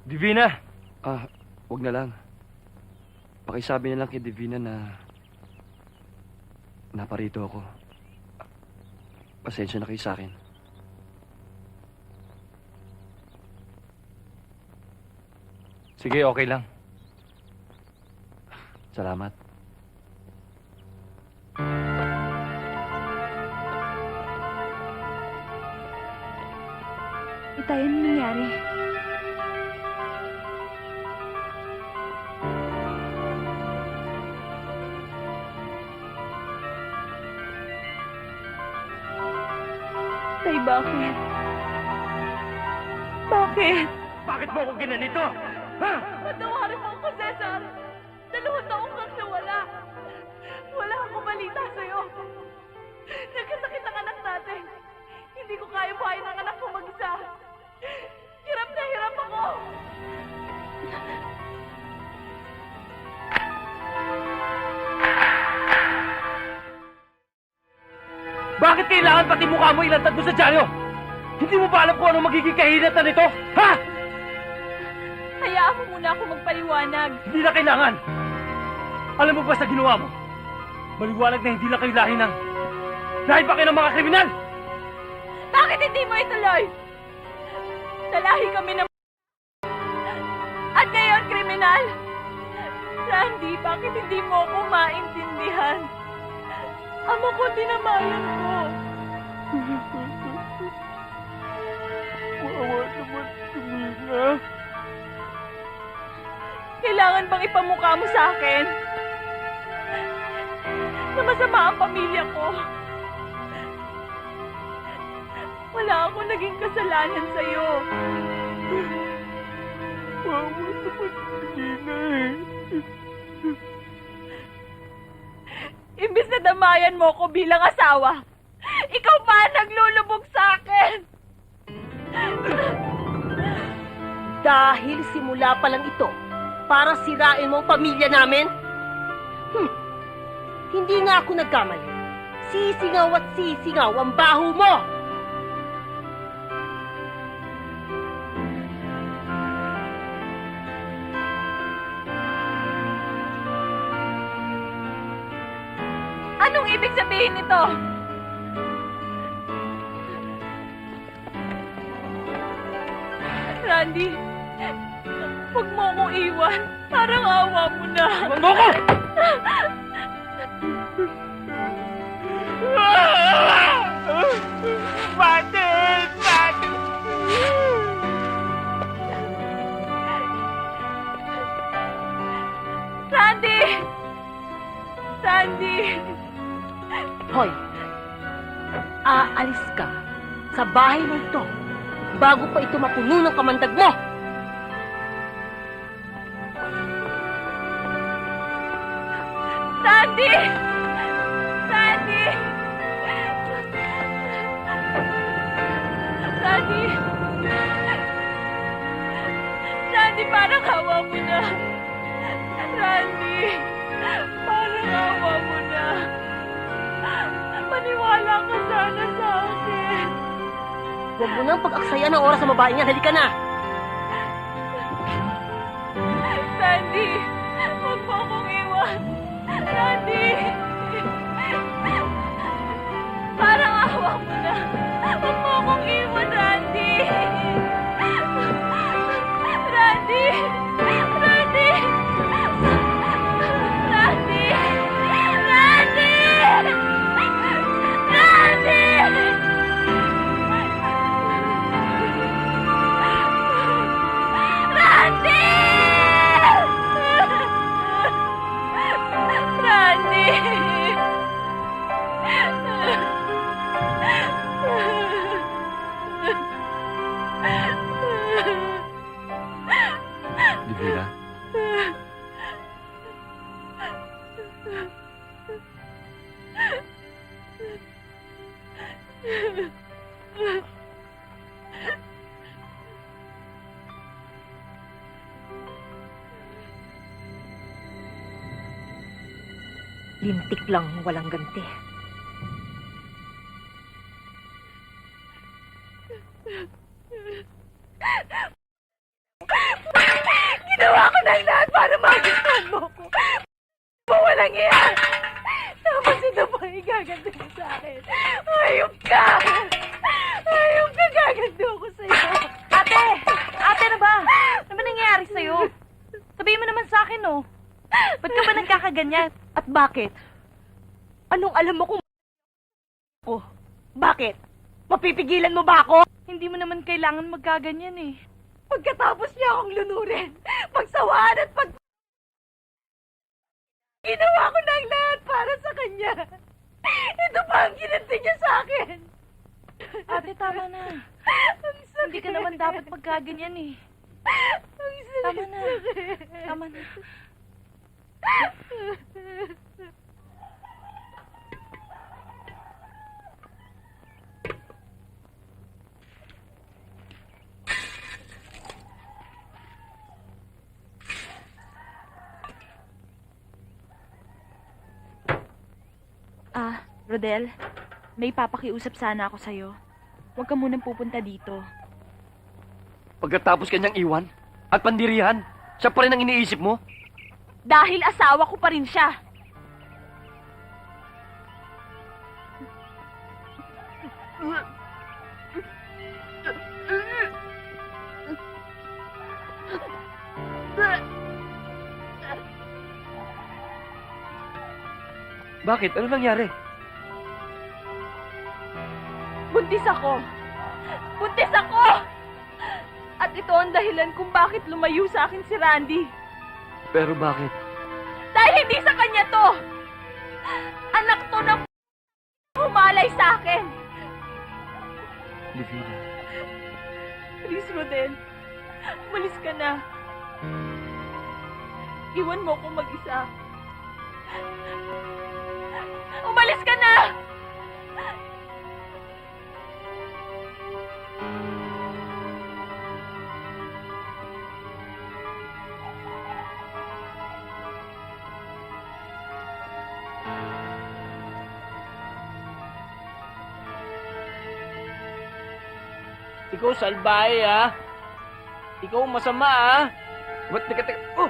Divina! Wag na lang. Pakisabi na lang kay Divina na naparito ako. Pasensya na kayo sa akin. Sige, okay lang. Salamat. Itayan mo nangyari. Tay, bakit? Bakit? Bakit mo ako ginanito? Ha? Patawarin mo ako, Cesar. 2 taong kang nawala. Wala akong balita sa'yo. Nagkasakit ang anak natin. Hindi ko kaya buhayin ang anak ko mag-isa. Hirap na hirap ako. Bakit kailangan pati mukha mo ilantad mo sa dyaryo? Hindi mo ba alam kung ano magiging kahinatan nito? Ha? Hayaan mo muna ako magpaliwanag. Hindi na kailangan. Alam mo ba sa ginawa mo? Maliwanag na hindi lang kayo lahi ng... Lahi pa kayo ng mga kriminal! Bakit hindi mo ituloy? Dalahi kami ng... At ngayon, kriminal! Randy, bakit hindi mo ako maintindihan? Ama ko, tinamayan ko. Wawa naman tumina. Kailangan bang ipamukha mo sa akin? Na masama ang pamilya ko. Wala akong naging kasalanan sa'yo. Wawa naman tumina eh. Imbis na damayan mo ko bilang asawa, ikaw pa ang naglulubog sa akin! Dahil simula pa lang ito, para sirain mo ang pamilya namin? Hindi nga ako nagkamali. Sisingaw at sisingaw ang baho mo! Anong ibig sabihin nito? Randy, huwag mo akong iwan. Parang awa mo na. Iwan mo ko! Bakit? Bakit? Hoy, aalis ka sa bahay na ito bago pa ito mapuno ng kamandag mo! Sandy! Sandy! Sandy! Sandy, parang hawa mo na. Randy, parang hawa mo na. Maniwala ka sana sa akin. Huwag mo nang pag-aksaya ng oras sa babae niyan. Halika na! Sandy, huwag mo akong iwan. Randy! Parang awa mo na. Huwag mo akong iwan, Randy! Randy! Randy! Randy! Randy! Randy! Randy! Divina? Lintik lang, walang ganti. Ginawa ko na lahat para magustuhan mo ko. Walang iya. Tapos ito pa igaganto mo sa akin. Ayop ka! Ayop ka, gaganto ko sa'yo. Ate! Ate na ba? Ano ba nangyayari sa'yo? Sabihin mo naman sa akin, oh. Ba't ka ba nagkakaganyan? At bakit? Anong alam mo kung ko? Bakit? Mapipigilan mo ba ako? Hindi mo naman kailangan magkaganyan, eh. Pagkatapos niya akong lunurin, pagsawaan at ginawa ko na ang lahat para sa kanya. Ito pa ang ginanti niya sa akin. Ate, tama na. Ang sakit. Hindi ka naman dapat magkaganyan, eh. Ang sakit. Tama na. Tama na. Rodel, may papakiusap sana ako sa'yo. Huwag ka munang pupunta dito. Pagkatapos kanyang iwan at pandirihan, siya pa rin ang iniisip mo? Dahil asawa ko pa rin siya. Bakit? Ano nangyari? Buntis ako! Buntis ako! At ito ang dahilan kung bakit lumayo sa akin si Randy. Pero bakit? Dahil hindi sa kanya to! Anak to na humalay sa akin! Divina. Please, Rodel. Umalis ka na. Iwan mo ko mag-isa. Umalis ka na! Ikaw salbahe, ha? Ikaw masama, ha? What? Teka. Oh!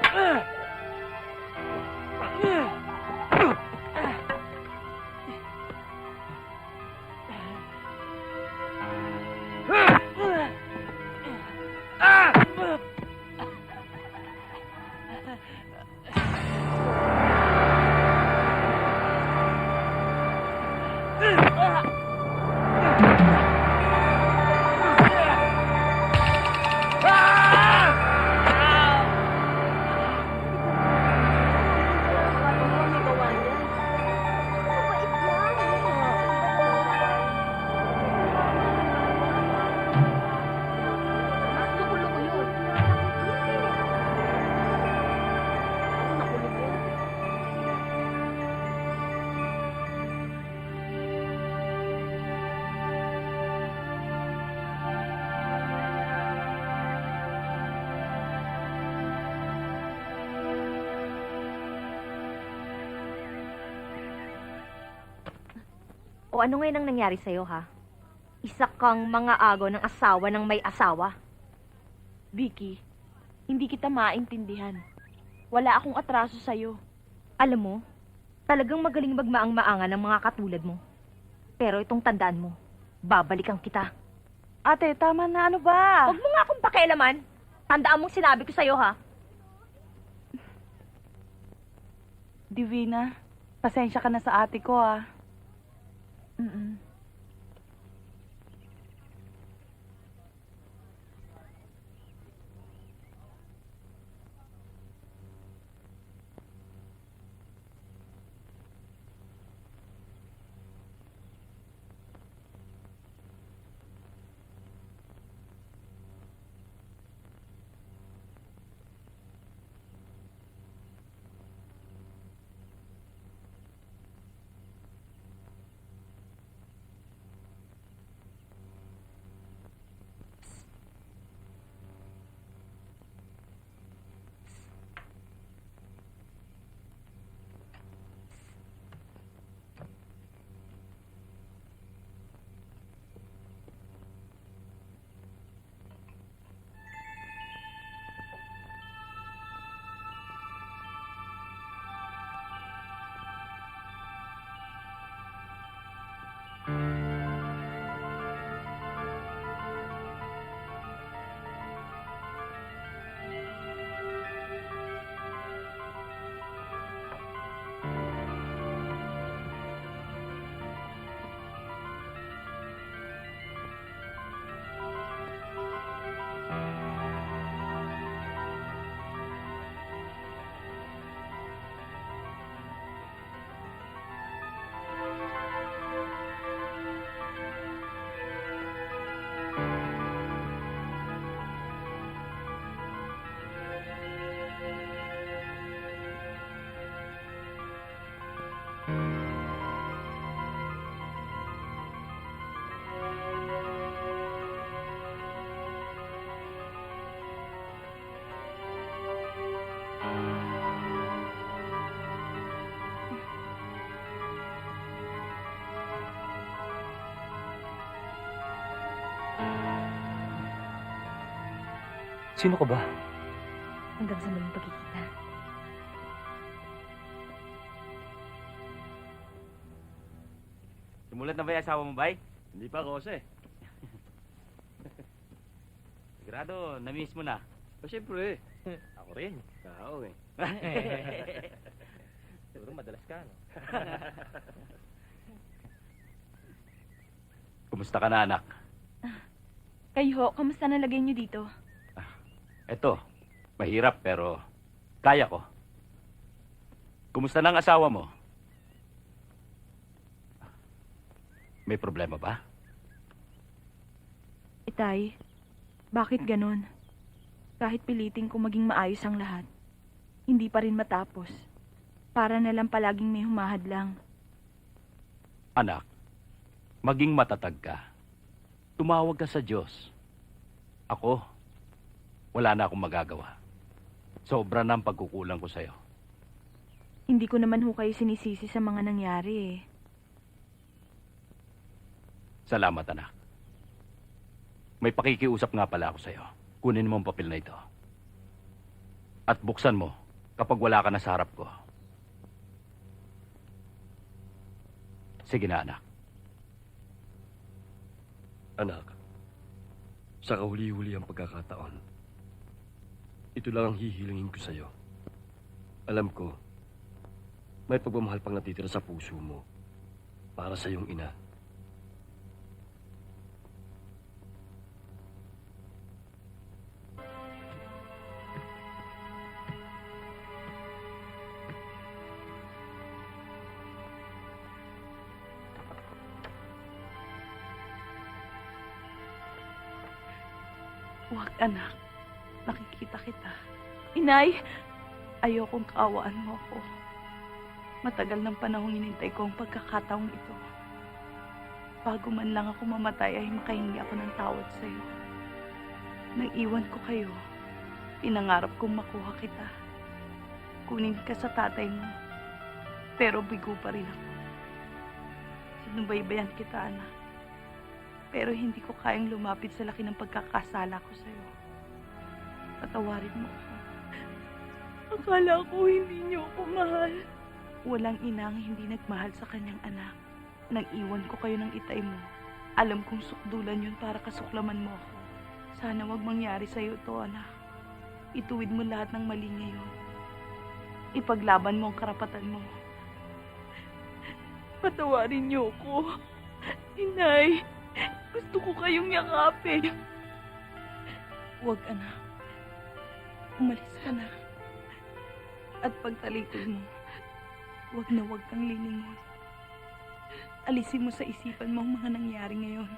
O ano ngayon ang nangyari sa'yo, ha? Isa kang mga agaw ng asawa ng may asawa. Vicky, hindi kita maintindihan. Wala akong atraso sa'yo. Alam mo, talagang magaling magmaang-maangan ng mga katulad mo. Pero itong tandaan mo, babalikan kita. Ate, tama na, ano ba? Huwag mo nga akong pakialaman. Tandaan mong sinabi ko sa'yo, ha? Divina, pasensya ka na sa ate ko, ah. Sino ka ba? Hanggang sa muling pagkikita. Sumulat na ba yung asawa mo, Bay? Hindi pa, Jose. Sigurado, na-miss mo na. Siyempre. Ako rin. Tao eh. Siguro madalas ka, no? Kumusta ka na, anak? Kayo, kamusta na lagay niyo dito? Eto, mahirap pero kaya ko. Kumusta na ang asawa mo? May problema ba? Itay, bakit ganon? Kahit pilitin ko maging maayos ang lahat, hindi pa rin matapos. Para na lang palaging may humahadlang. Anak, maging matatag ka. Tumawag ka sa Diyos. Ako, wala na akong magagawa. Sobra na ang pagkukulang ko sa'yo. Hindi ko naman ho kayo sinisisi sa mga nangyari eh. Salamat, anak. May pakikiusap nga pala ako sa'yo. Kunin mo ang papel na ito. At buksan mo kapag wala ka na sa harap ko. Sige na, anak. Anak, sa kahuli-huli ang pagkakataon, ito lang ang hihilingin ko sa'yo. Alam ko, may pagmamahal pang natitira sa puso mo para sa iyong ina. Huwag anak, nakikita kita. Inay, ayokong kaawaan mo ako. Matagal ng panahong hinintay ko ang pagkakataong ito. Bago man lang ako mamatay ay makahingi ako ng tawad sa'yo. Nang iwan ko kayo, pinangarap kong makuha kita. Kunin ka sa tatay mo, pero bigo pa rin ako. Sinubaybayan kita, anak. Pero hindi ko kayang lumapit sa laki ng pagkakasala ko sa'yo. Patawarin mo ako. Akala ko hindi niyo ako mahal. Walang inang hindi nagmahal sa kanyang anak. Nang iwan ko kayo ng itay mo, alam kong sukdulan yun para kasuklaman mo ako. Sana wag mangyari sa'yo ito, anak. Ituwid mo lahat ng mali ngayon. Ipaglaban mo ang karapatan mo. Patawarin niyo ako. Inay, gusto ko kayong yakapin. Huwag, anak. Umalis ka na. At pagtalikod mo, huwag kang lilingon. Alisin mo sa isipan mo ang mga nangyari ngayon.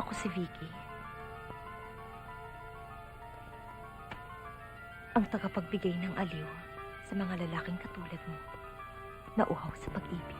Ako si Vicky. Ang tagapagbigay ng aliw sa mga lalaking katulad mo na uhaw sa pag-ibig.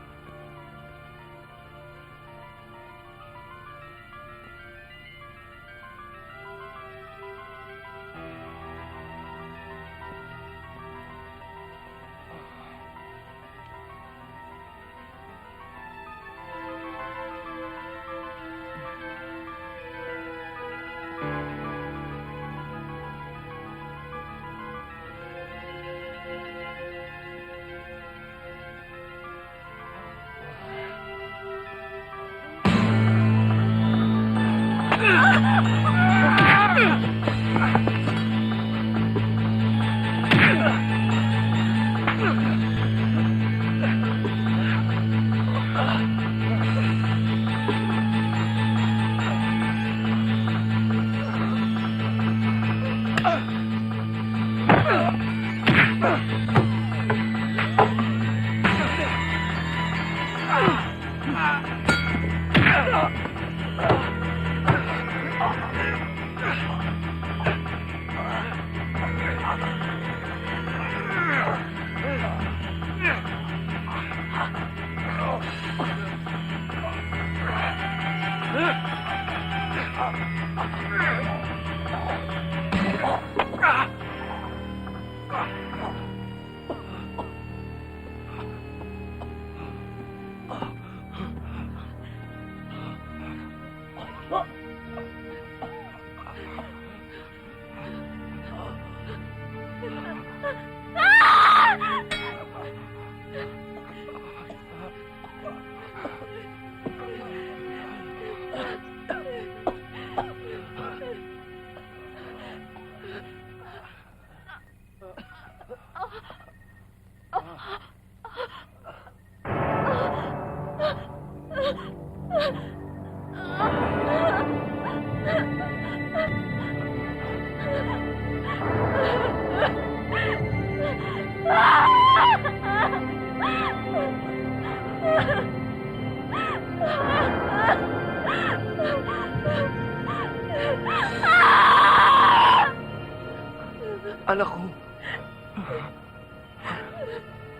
Anak ko.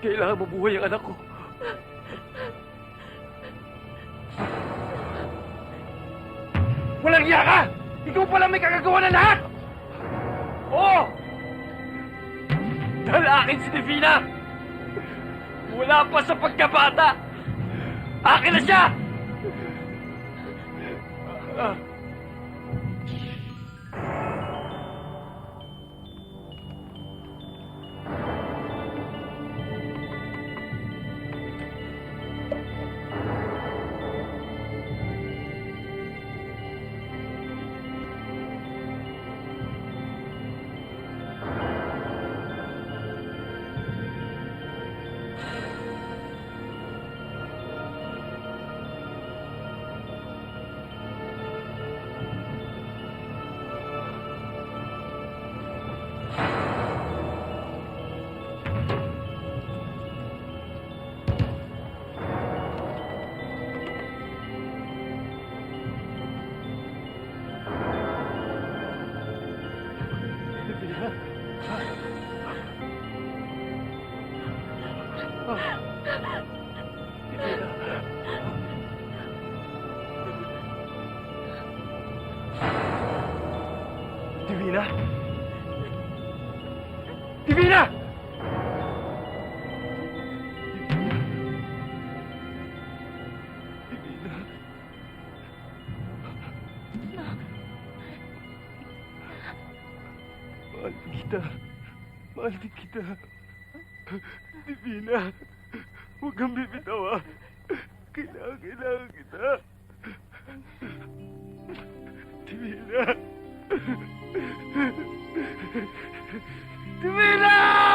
Kailangan mabuhay ang anak ko. Walang iya ka! Ikaw pala may kagagawa ng lahat! Oo! Dahil akin si Divina! Wala pa sa pagkabata! Akin na siya! Divina! Divina! Mahal kita. Mahal din kita. Divina, huwag kang bibitawa. Kailangan kita. Divina! Divina!